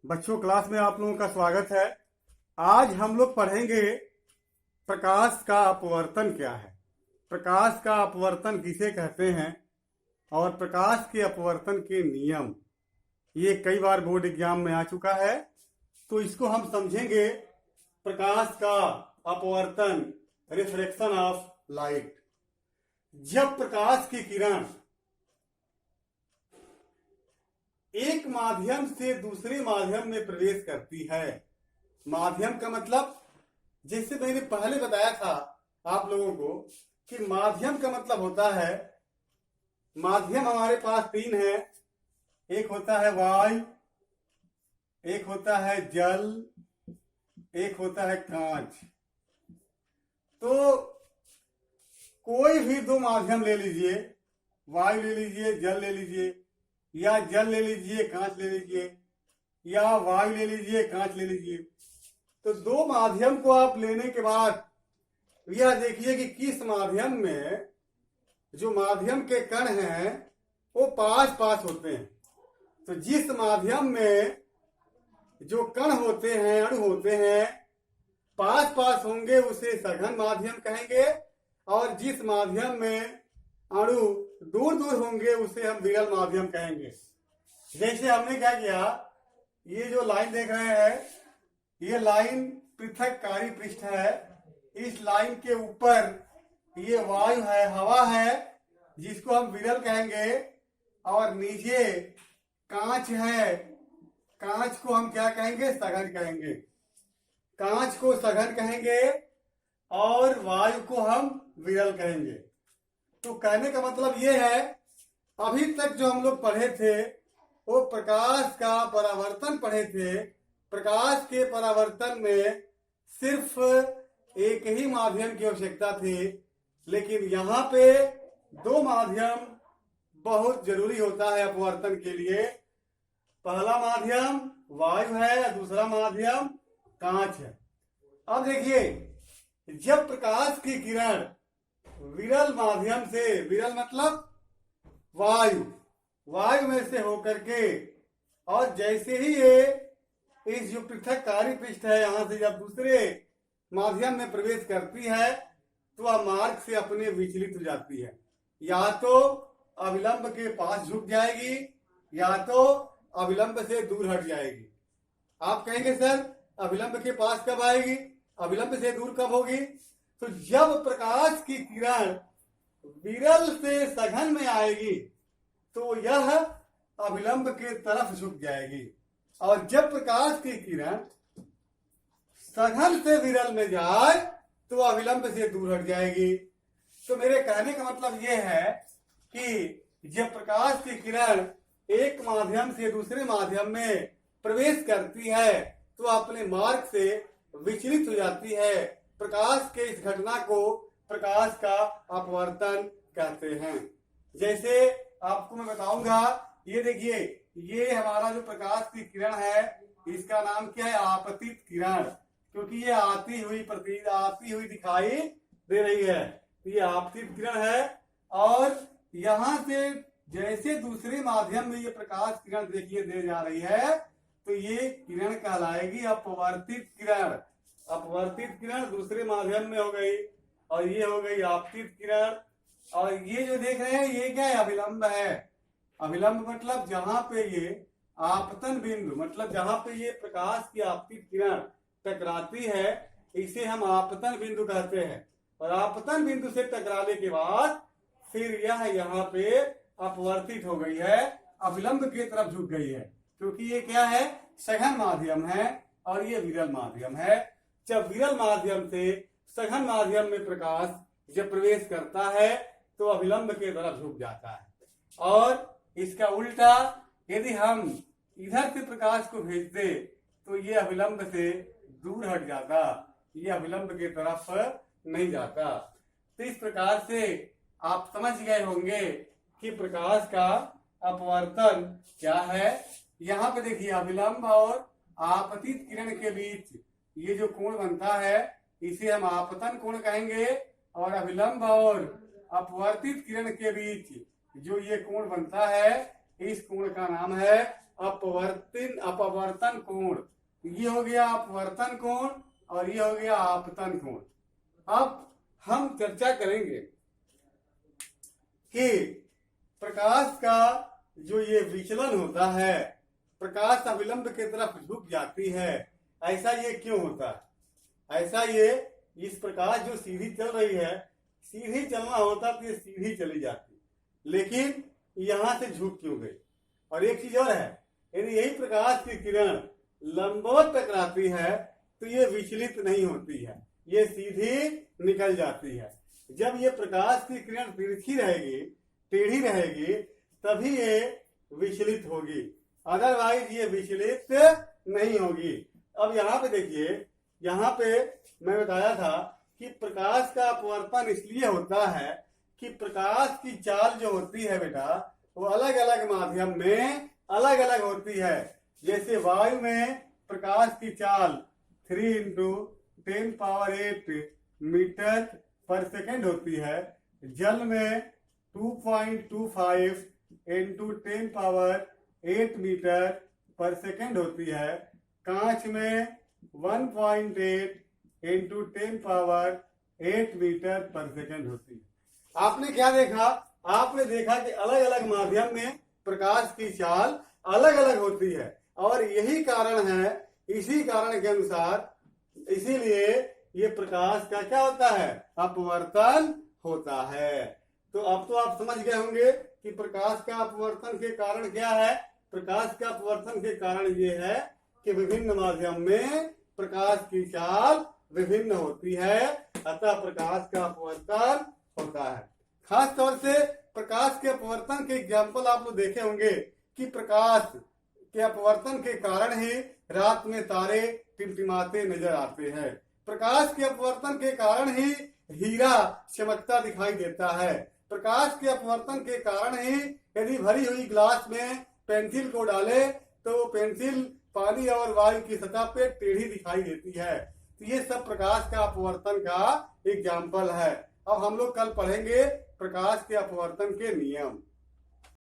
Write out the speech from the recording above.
बच्चों, क्लास में आप लोगों का स्वागत है। आज हम लोग पढ़ेंगे प्रकाश का अपवर्तन क्या है, प्रकाश का अपवर्तन किसे कहते हैं और प्रकाश के अपवर्तन के नियम। ये कई बार बोर्ड एग्जाम में आ चुका है, तो इसको हम समझेंगे। प्रकाश का अपवर्तन, रिफ्रैक्शन ऑफ लाइट। जब प्रकाश की किरण एक माध्यम से दूसरे माध्यम में प्रवेश करती है, माध्यम का मतलब जैसे मैंने पहले बताया था आप लोगों को कि माध्यम का मतलब होता है, माध्यम हमारे पास तीन है। एक होता है वायु, एक होता है जल, एक होता है कांच। तो कोई भी दो माध्यम ले लीजिए, वायु ले लीजिए, जल ले लीजिए, या जल ले लीजिए, कांच ले लीजिए, या वायु ले लीजिए, कांच ले लीजिए। तो दो माध्यम को आप लेने के बाद यह देखिए कि किस माध्यम में जो माध्यम के कण हैं वो पास पास होते हैं। तो जिस माध्यम में जो कण होते हैं, अणु होते हैं, पास पास होंगे उसे सघन माध्यम कहेंगे, और जिस माध्यम में अणु दूर दूर होंगे उसे हम विरल माध्यम कहेंगे। जैसे हमने क्या किया, ये जो लाइन देख रहे हैं, ये लाइन पृथक्कारी पृष्ठ है। इस लाइन के ऊपर ये वायु है, हवा है, जिसको हम विरल कहेंगे, और नीचे कांच है। कांच को हम क्या कहेंगे? सघन कहेंगे। कांच को सघन कहेंगे और वायु को हम विरल कहेंगे। तो कहने का मतलब ये है, अभी तक जो हम लोग पढ़े थे वो प्रकाश का परावर्तन पढ़े थे। प्रकाश के परावर्तन में सिर्फ एक ही माध्यम की आवश्यकता थी, लेकिन यहाँ पे दो माध्यम बहुत जरूरी होता है अपवर्तन के लिए। पहला माध्यम वायु है, दूसरा माध्यम कांच है। अब देखिए, जब प्रकाश की किरण विरल माध्यम से, विरल मतलब वायु में से होकर के, और जैसे ही ये इस जो पृथक्कारी पृष्ठ है यहाँ से जब दूसरे माध्यम में प्रवेश करती है तो वह मार्ग से अपने विचलित हो जाती है। या तो अविलंब के पास झुक जाएगी, या तो अविलंब से दूर हट जाएगी। आप कहेंगे सर अविलंब के पास कब आएगी, अविलंब से दूर कब होगी? तो जब प्रकाश की किरण विरल से सघन में आएगी तो यह अविलंब के तरफ झुक जाएगी, और जब प्रकाश की किरण सघन से विरल में जाए तो अविलंब से दूर हट जाएगी। तो मेरे कहने का मतलब यह है कि जब प्रकाश की किरण एक माध्यम से दूसरे माध्यम में प्रवेश करती है तो अपने मार्ग से विचलित हो जाती है। प्रकाश के इस घटना को प्रकाश का अपवर्तन कहते हैं। जैसे आपको मैं बताऊंगा, ये देखिए, ये हमारा जो प्रकाश की किरण है इसका नाम क्या है? आपतित किरण, क्योंकि ये आती हुई दिखाई दे रही है। ये आपतित किरण है, और यहाँ से जैसे दूसरे माध्यम में ये प्रकाश किरण देखिए दे जा रही है, तो ये किरण कहलाएगी अपवर्तित किरण। अपवर्तित किरण दूसरे माध्यम में हो गई, और ये हो गई आपतित किरण। और ये जो देख रहे हैं ये क्या है? अविलंब है। अविलंब मतलब जहां पे ये आपतन बिंदु, मतलब जहां पे ये प्रकाश की आपतित किरण टकराती है, इसे हम आपतन बिंदु कहते हैं। और आपतन बिंदु से टकराने के बाद फिर यह यहाँ पे अपवर्तित हो गई है, अविलंब की तरफ झुक गई है, क्योंकि ये क्या है? सघन माध्यम है और ये विरल माध्यम है। जब विरल माध्यम से सघन माध्यम में प्रकाश जब प्रवेश करता है तो अविलंब के तरफ झुक जाता है, और इसका उल्टा यदि हम इधर से प्रकाश को भेजते तो ये अविलंब से दूर हट जाता, ये अविलंब के तरफ नहीं जाता। तो इस प्रकार से आप समझ गए होंगे कि प्रकाश का अपवर्तन क्या है। यहाँ पे देखिए, अविलंब और आपतित किरण के बीच ये जो कोण बनता है इसे हम आपतन कोण कहेंगे, और अविलंब और अपवर्तित किरण के बीच जो ये कोण बनता है इस कोण का नाम है अपवर्तन कोण। ये हो गया अपवर्तन कोण और ये हो गया आपतन कोण। अब हम चर्चा करेंगे कि प्रकाश का जो ये विचलन होता है, प्रकाश अविलंब की तरफ झुक जाती है, ऐसा ये क्यों होता है? ऐसा ये इस प्रकाश जो सीधी चल रही है, सीधी चलना होता तो ये सीधी चली जाती, लेकिन यहां से झुक क्यों गई? और एक चीज और है, यदि यही प्रकाश की किरण लंबवत टकराती है तो ये विचलित नहीं होती है, ये सीधी निकल जाती है। जब ये प्रकाश की किरण तिरछी रहेगी, टेढ़ी रहेगी, तभी ये विचलित होगी, अदरवाइज ये विचलित नहीं होगी। अब यहाँ पे देखिए, यहाँ पे मैं बताया था कि प्रकाश का अपवर्तन इसलिए होता है कि प्रकाश की चाल जो होती है बेटा, वो अलग अलग माध्यम में अलग अलग होती है। जैसे वायु में प्रकाश की चाल 3 × 10⁸ मीटर पर सेकेंड होती है, जल में 2.25 × 10⁸ मीटर पर सेकेंड होती है, कांच में 1.8 × 10⁸ मीटर पर सेकेंड होती है। आपने क्या देखा? आपने देखा कि अलग अलग माध्यम में प्रकाश की चाल अलग अलग होती है, और यही कारण है, इसी कारण के अनुसार, इसीलिए ये प्रकाश का क्या होता है? अपवर्तन होता है। तो अब तो आप समझ गए होंगे कि प्रकाश का अपवर्तन के कारण क्या है। प्रकाश का अपवर्तन के कारण ये है कि विभिन्न माध्यम में प्रकाश की चाल विभिन्न होती है, अतः प्रकाश का अपवर्तन होता है। खास तौर से प्रकाश के अपवर्तन के एग्जाम्पल आप लोग देखे होंगे कि प्रकाश के अपवर्तन के कारण ही रात में तारे टिमटिमाते नजर आते हैं। प्रकाश के अपवर्तन के कारण ही हीरा चमकता दिखाई देता है। प्रकाश के अपवर्तन के कारण ही यदि भरी हुई ग्लास में पेंसिल को डाले तो पेंसिल पानी और वायु की सतह पे टेढ़ी दिखाई देती है। तो ये सब प्रकाश का अपवर्तन का एग्जाम्पल है। अब हम लोग कल पढ़ेंगे प्रकाश के अपवर्तन के नियम।